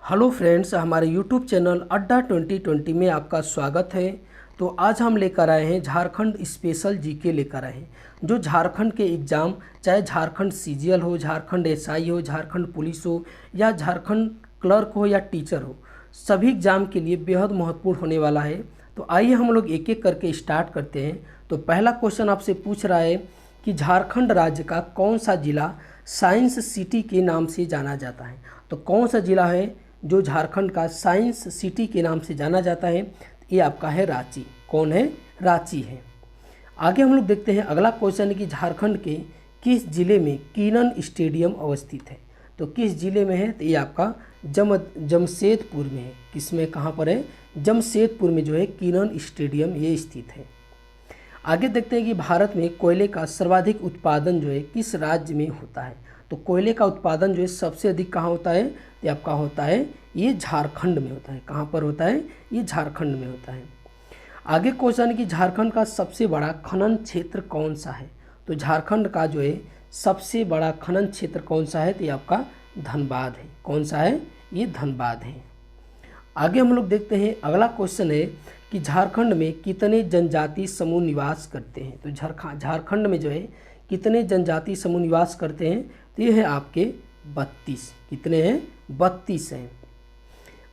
Hello friends, हमारे YouTube channel अड्डा 2020 में आपका स्वागत है। तो आज हम लेकर आए हैं झारखंड स्पेशल जीके लेकर आए हैं, जो झारखंड के एग्ज़ाम, चाहे झारखंड सीजीएल हो, झारखंड एसआई हो, झारखंड पुलिस हो या झारखंड क्लर्क हो या टीचर हो, सभी एग्ज़ाम के लिए बेहद महत्वपूर्ण होने वाला है। तो आइए हम लोग एक एक करके स्टार्ट करते हैं। तो पहला क्वेश्चन आपसे पूछ रहा है कि झारखंड राज्य का कौन सा ज़िला साइंस सिटी के नाम से जाना जाता है। तो कौन सा ज़िला है जो झारखंड का साइंस सिटी के नाम से जाना जाता है? ये आपका है रांची। कौन है? रांची है। आगे हम लोग देखते हैं, अगला क्वेश्चन है कि झारखंड के किस जिले में कीनन स्टेडियम अवस्थित है। तो किस जिले में है? तो ये आपका जमशेदपुर में है। किस में, कहाँ पर है? जमशेदपुर में जो है कीनन स्टेडियम ये स्थित है। आगे देखते हैं कि भारत में कोयले का सर्वाधिक उत्पादन जो है किस राज्य में होता है। तो कोयले का उत्पादन जो है सबसे अधिक कहाँ होता है? ये आपका होता है, ये झारखंड में होता है। कहाँ पर होता है? ये झारखंड में होता है। आगे क्वेश्चन है कि झारखंड का सबसे बड़ा खनन क्षेत्र कौन सा है। तो झारखंड का जो है सबसे बड़ा खनन क्षेत्र कौन सा है? तो ये आपका धनबाद है। कौन सा है? ये धनबाद है। आगे हम लोग देखते हैं, अगला क्वेश्चन है कि झारखंड में कितने जनजाति समूह निवास करते हैं। तो झारखंड में जो है कितने जनजाति समूह निवास करते हैं? तो ये है आपके 32। कितने हैं? 32 हैं।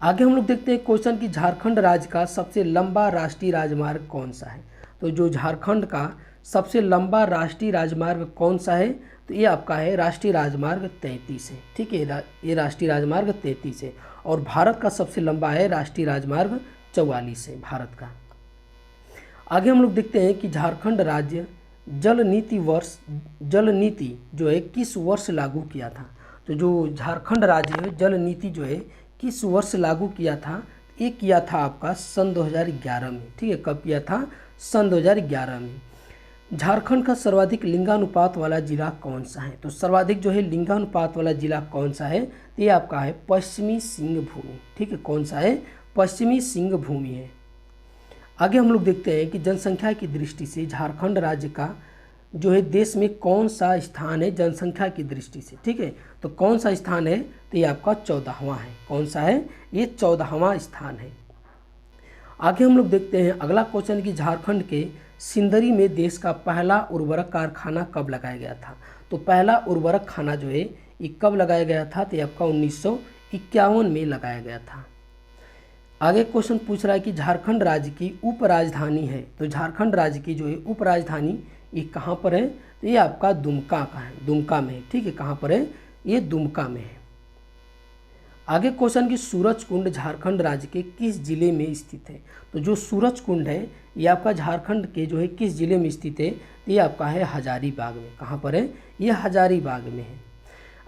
आगे हम लोग देखते हैं क्वेश्चन कि झारखंड राज्य का सबसे लंबा राष्ट्रीय राजमार्ग कौन सा है। तो जो झारखंड का सबसे लंबा राष्ट्रीय राजमार्ग कौन सा है? तो ये आपका है राष्ट्रीय राजमार्ग 33 है। ठीक है, ये राष्ट्रीय राजमार्ग 33 है। और भारत का सबसे लंबा है राष्ट्रीय राजमार्ग 44 है भारत का। आगे हम लोग देखते हैं कि झारखंड राज्य जल नीति जो है किस वर्ष लागू किया था। तो जो झारखंड राज्य है जल नीति जो है किस वर्ष लागू किया था? ये किया था आपका सन 2011 में। ठीक है, कब किया था? सन 2011 में। झारखंड का सर्वाधिक लिंगानुपात वाला जिला कौन सा है? तो सर्वाधिक जो है लिंगानुपात वाला जिला कौन सा है? तो ये आपका है पश्चिमी सिंहभूमि। ठीक है, कौन सा है? पश्चिमी सिंहभूमि है। आगे हम लोग देखते हैं कि जनसंख्या की दृष्टि से झारखंड राज्य का जो है देश में कौन सा स्थान है जनसंख्या की दृष्टि से। ठीक है, तो कौन सा स्थान है? तो ये आपका 14वां है। कौन सा है? ये 14वां स्थान है। आगे हम लोग देखते हैं, अगला क्वेश्चन कि झारखंड के सिंदरी में देश का पहला उर्वरक कारखाना कब लगाया गया था। तो पहला उर्वरक खाना जो है ये कब लगाया गया था? तो ये आपका 1951 में लगाया गया था। आगे क्वेश्चन पूछ रहा है कि झारखंड राज्य की उपराजधानी है। तो झारखंड राज्य की जो है उपराजधानी ये कहाँ पर है? तो ये आपका दुमका का है, दुमका में है। ठीक है, कहाँ पर है? ये दुमका में है। आगे क्वेश्चन कि सूरज कुंड झारखंड राज्य के किस जिले में स्थित है। तो जो सूरज कुंड है ये आपका झारखंड के जो है किस जिले में स्थित है? तो ये आपका है हजारीबाग में। कहाँ पर है? ये हजारीबाग में है।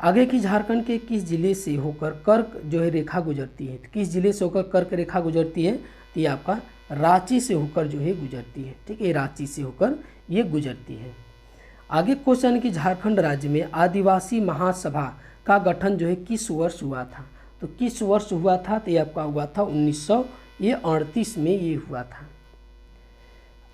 आगे की झारखंड के किस जिले से होकर कर्क जो है रेखा गुजरती है। किस जिले से होकर कर्क रेखा गुजरती है? तो ये आपका रांची से होकर जो है गुजरती है। ठीक है, रांची से होकर ये गुजरती है। आगे क्वेश्चन कि झारखंड राज्य में आदिवासी महासभा का गठन जो है किस वर्ष हुआ था। तो किस वर्ष हुआ था? तो ये आपका हुआ था 1938 में ये हुआ था।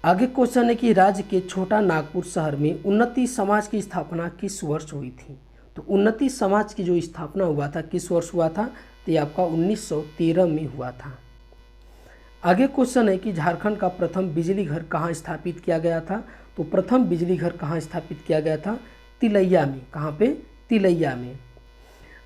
आगे क्वेश्चन है कि राज्य के छोटा नागपुर शहर में उन्नति समाज की स्थापना किस वर्ष हुई थी। तो उन्नति समाज की जो स्थापना हुआ था किस वर्ष हुआ था? तो ये आपका 1913 में हुआ था। आगे क्वेश्चन है कि झारखंड का प्रथम बिजली घर कहाँ स्थापित किया गया था। तो प्रथम बिजली घर कहाँ स्थापित किया गया था? तिलैया में। कहाँ पे? तिलैया में।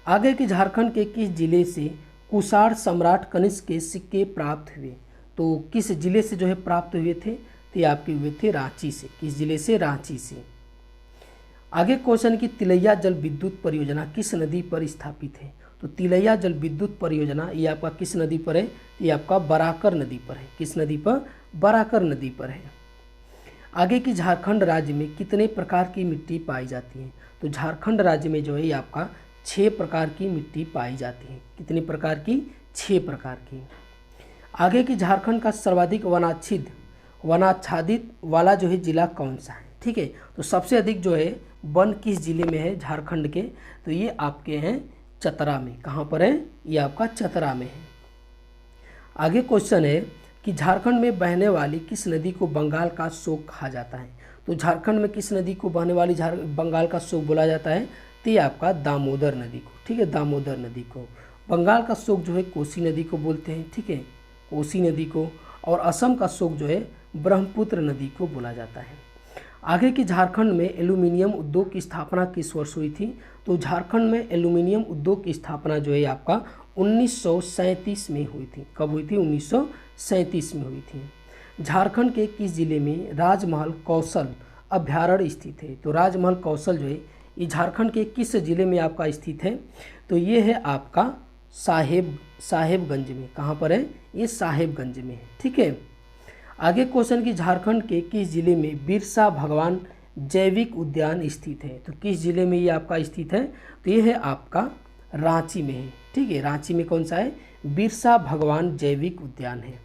आगे कि झारखंड के किस जिले से कुषाण सम्राट कनिष्क के सिक्के प्राप्त हुए। तो किस जिले से जो है प्राप्त हुए थे? तो ये आपके हुए थे रांची से। किस जिले से? रांची से। आगे क्वेश्चन कि तिलैया जल विद्युत परियोजना किस नदी पर स्थापित है। तो तिलैया जल विद्युत परियोजना ये आपका किस नदी पर है? ये आपका बराकर नदी पर है। किस नदी पर? बराकर नदी पर है। आगे की झारखंड राज्य में कितने प्रकार की मिट्टी पाई जाती है। तो झारखंड राज्य में जो है ये आपका 6 प्रकार की मिट्टी पाई जाती है। कितने प्रकार की? 6 प्रकार की। आगे की झारखंड का सर्वाधिक वनाच्छादित वाला जो है जिला कौन सा है। ठीक है, तो सबसे अधिक जो है वन किस जिले में है झारखंड के? तो ये आपके हैं चतरा में। कहाँ पर है? ये आपका चतरा में है। आगे क्वेश्चन है कि झारखंड में बहने वाली किस नदी को बंगाल का शोक कहा जाता है। तो झारखंड में किस नदी को बहने वाली बंगाल का शोक बोला जाता है? तो ये आपका दामोदर नदी को। ठीक है, दामोदर नदी को। बंगाल का शोक जो है कोसी नदी को बोलते हैं, ठीक है, कोसी नदी को। और असम का शोक जो है ब्रह्मपुत्र नदी को बोला जाता है। आगे की झारखंड में एल्यूमिनियम उद्योग की स्थापना किस वर्ष हुई थी? तो झारखंड में एल्यूमिनियम उद्योग की स्थापना जो है आपका 1937 में हुई थी। कब हुई थी? 1937 में हुई थी। झारखंड के किस जिले में राजमहल कौशल अभ्यारण्य स्थित है? तो राजमहल कौशल जो है ये झारखंड के किस जिले में आपका स्थित है? तो ये है आपका साहेबगंज में। कहाँ पर है? ये साहेबगंज में है, ठीक है। आगे क्वेश्चन की झारखंड के किस जिले में बिरसा भगवान जैविक उद्यान स्थित है? तो किस जिले में ये आपका स्थित है? तो ये है आपका रांची में है, ठीक है। रांची में कौन सा है? बिरसा भगवान जैविक उद्यान है।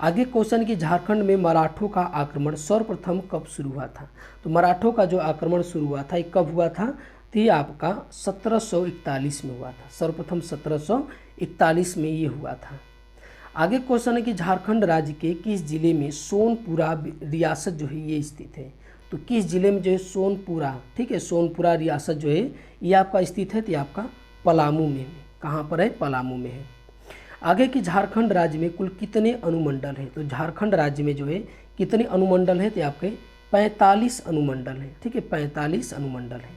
आगे क्वेश्चन की झारखंड में मराठों का आक्रमण सर्वप्रथम कब शुरू हुआ था? तो मराठों का जो आक्रमण शुरू हुआ था ये कब हुआ था? तो ये आपका 1741 में हुआ था। सर्वप्रथम 1741 में ये हुआ था। आगे क्वेश्चन है कि झारखंड राज्य के किस जिले में सोनपुरा रियासत जो है ये स्थित है? तो किस जिले में जो है सोनपुरा, ठीक है, सोनपुरा रियासत जो है ये आपका स्थित है? तो ये आपका पलामू में है। कहाँ पर है? पलामू में है। आगे की झारखंड राज्य में कुल कितने अनुमंडल हैं? तो झारखंड राज्य में जो है कितने अनुमंडल हैं? तो आपके 45 अनुमंडल हैं, ठीक है, 45 अनुमंडल हैं।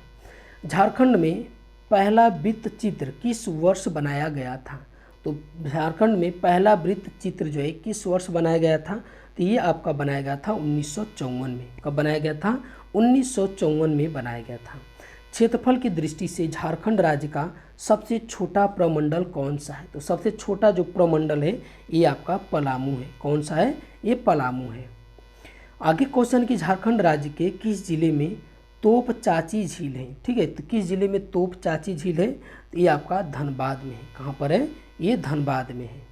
झारखंड में पहला वृत्त चित्र किस वर्ष बनाया गया था? तो झारखंड में पहला वृत्त चित्र जो है किस वर्ष बनाया गया था? तो ये आपका बनाया गया था 1954 में। कब बनाया गया था? 1954 में बनाया गया था। क्षेत्रफल की दृष्टि से झारखंड राज्य का सबसे छोटा प्रमंडल कौन सा है? तो सबसे छोटा जो प्रमंडल है ये आपका पलामू है। कौन सा है? ये पलामू है। आगे क्वेश्चन की झारखंड राज्य के किस जिले में तोप चाची झील है? ठीक है, तो किस जिले में तोप चाची झील है? तो ये आपका धनबाद में है। कहाँ पर है? ये धनबाद में है।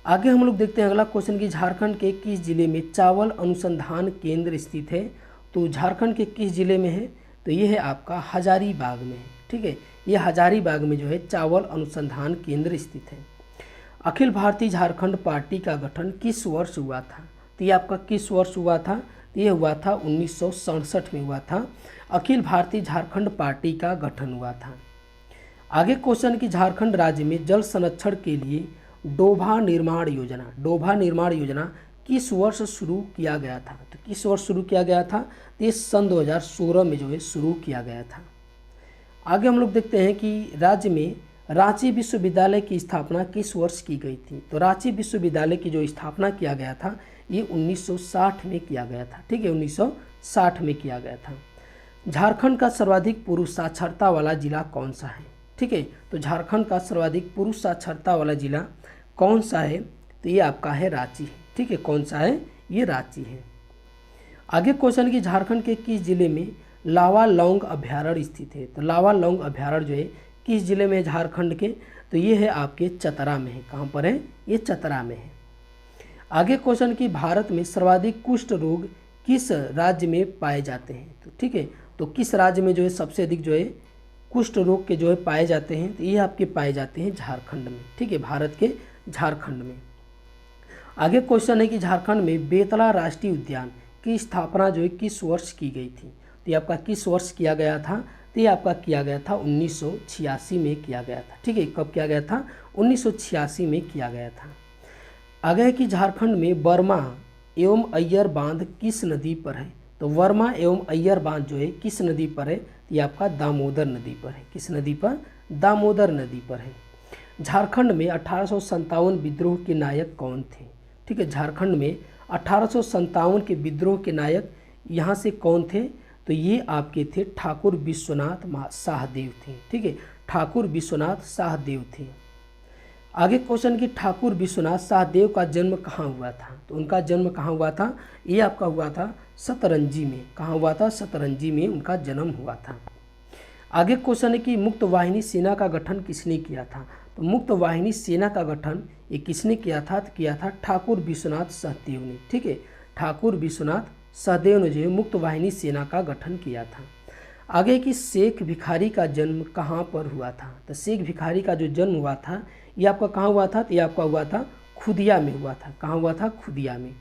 आगे हम लोग देखते हैं अगला क्वेश्चन कि झारखंड के किस जिले में चावल अनुसंधान केंद्र स्थित है? तो झारखंड के किस जिले में है? तो ये है आपका हजारीबाग में है, ठीक है, ये हजारीबाग में जो है चावल अनुसंधान केंद्र स्थित है। अखिल भारतीय झारखंड पार्टी का गठन किस वर्ष हुआ था? तो ये आपका किस वर्ष हुआ था? तो ये हुआ था 1967 में हुआ था। अखिल भारतीय झारखंड पार्टी का गठन हुआ था। आगे क्वेश्चन कि झारखंड राज्य में जल संरक्षण के लिए डोभा निर्माण योजना किस वर्ष शुरू किया गया था? तो किस वर्ष शुरू किया गया था? तो ये सन 2016 में जो है शुरू किया गया था। आगे हम लोग देखते हैं कि राज्य में रांची विश्वविद्यालय की स्थापना किस वर्ष की गई थी? तो रांची विश्वविद्यालय की जो स्थापना किया गया था ये 1960 में किया गया था, ठीक है, 1960 में किया गया था। झारखंड का सर्वाधिक पुरुष साक्षरता वाला जिला कौन सा है? ठीक है, तो झारखंड का सर्वाधिक पुरुष साक्षरता वाला जिला कौन सा है? तो ये आपका है रांची, ठीक है, कौन सा है? ये रांची है। आगे क्वेश्चन कि झारखंड के किस जिले में लावा लौंग अभ्यारण्य स्थित है? तो लावा लौंग अभ्यारण्य जो है किस जिले में है झारखंड के? तो ये है आपके चतरा में है। कहाँ पर है? ये चतरा में है। आगे क्वेश्चन कि भारत में सर्वाधिक कुष्ठ रोग किस राज्य में पाए जाते हैं? तो ठीक है, तो किस राज्य में जो है सबसे अधिक जो है कुष्ठ रोग के जो है पाए जाते हैं? तो ये आपके पाए जाते हैं झारखंड में, ठीक है, भारत के झारखंड में। आगे क्वेश्चन है कि झारखंड में बेतला राष्ट्रीय उद्यान की स्थापना जो है किस वर्ष की गई थी? तो ये आपका किस वर्ष किया गया था? तो ये आपका किया गया था 1986 में किया गया था, ठीक है, कब किया गया था? 1986 में किया गया था। आगे है कि झारखंड में वर्मा एवं अय्यर बांध किस नदी पर है? तो वर्मा एवं अय्यर बांध जो है किस नदी पर है? ये आपका दामोदर नदी पर है। किस नदी पर? दामोदर नदी पर है। झारखंड में 1857 विद्रोह के नायक कौन थे? ठीक है, झारखंड में 1857 के विद्रोह के नायक यहाँ से कौन थे? तो ये आपके थे ठाकुर विश्वनाथ शाहदेव थे, ठीक है, ठाकुर विश्वनाथ शाहदेव थे। आगे क्वेश्चन कि ठाकुर विश्वनाथ शाहदेव का जन्म कहाँ हुआ था? तो उनका जन्म कहाँ हुआ था? ये आपका हुआ था सतरंजी में। कहाँ हुआ था? सतरंजी में उनका जन्म हुआ था। आगे क्वेश्चन है कि मुक्त वाहिनी सेना का गठन किसने किया था? तो मुक्त वाहिनी सेना का गठन ये किसने किया था? तो किया था ठाकुर विश्वनाथ सहदेव ने, ठीक है, ठाकुर विश्वनाथ सहदेव ने जो है मुक्त वाहिनी सेना का गठन किया था। आगे कि शेख भिखारी का जन्म कहाँ पर हुआ था? तो शेख भिखारी का जो जन्म हुआ था ये आपका कहाँ हुआ था? तो ये आपका हुआ था खुदिया में हुआ था। कहाँ हुआ था? खुदिया में।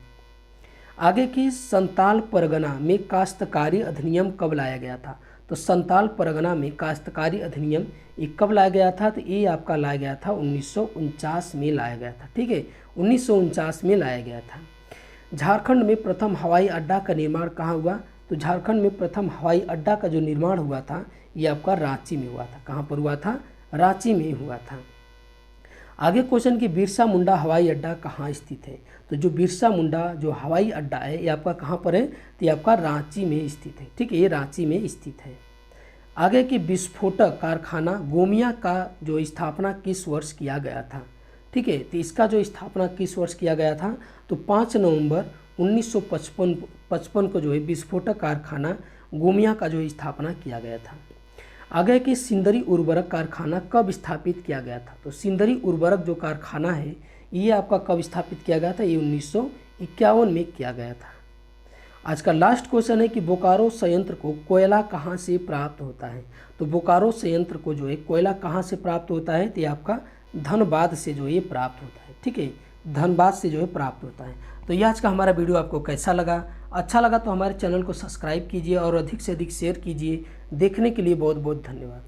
आगे की संताल परगना में काश्तकारी अधिनियम कब लाया गया था? तो संताल परगना में काश्तकारी अधिनियम ये कब लाया गया था? तो ये आपका लाया गया था 1949 में लाया गया था। ठीक है, 1949 में लाया गया था। झारखंड में प्रथम हवाई अड्डा का निर्माण कहाँ हुआ? तो झारखंड में प्रथम हवाई अड्डा का जो निर्माण हुआ था ये आपका रांची में हुआ था। कहाँ पर हुआ था? रांची में हुआ था। आगे क्वेश्चन कि बिरसा मुंडा हवाई अड्डा कहाँ स्थित है? तो जो बिरसा मुंडा जो हवाई अड्डा है ये आपका कहाँ पर है? तो ये आपका रांची में स्थित है। ठीक है, ये रांची में स्थित है। आगे कि विस्फोटक कारखाना गोमिया का जो स्थापना किस वर्ष किया गया था? ठीक है, तो इसका जो स्थापना किस वर्ष किया गया था? तो 5 नवंबर 1955 को जो है विस्फोटक कारखाना गोमिया का जो स्थापना किया गया था। आगे कि सिंदरी उर्वरक कारखाना कब स्थापित किया गया था? तो सिंदरी उर्वरक जो कारखाना है ये आपका कब स्थापित किया गया था? ये 1951 में किया गया था। आज का लास्ट क्वेश्चन है कि बोकारो संयंत्र को कोयला कहाँ से प्राप्त होता है? तो बोकारो संयंत्र को जो है कोयला कहाँ से प्राप्त होता है? तो ये आपका धनबाद से जो है ये प्राप्त होता है। ठीक है, धनबाद से जो है प्राप्त होता है। तो ये आज का हमारा वीडियो आपको कैसा लगा? अच्छा लगा तो हमारे चैनल को सब्सक्राइब कीजिए और अधिक से अधिक शेयर कीजिए। देखने के लिए बहुत बहुत धन्यवाद।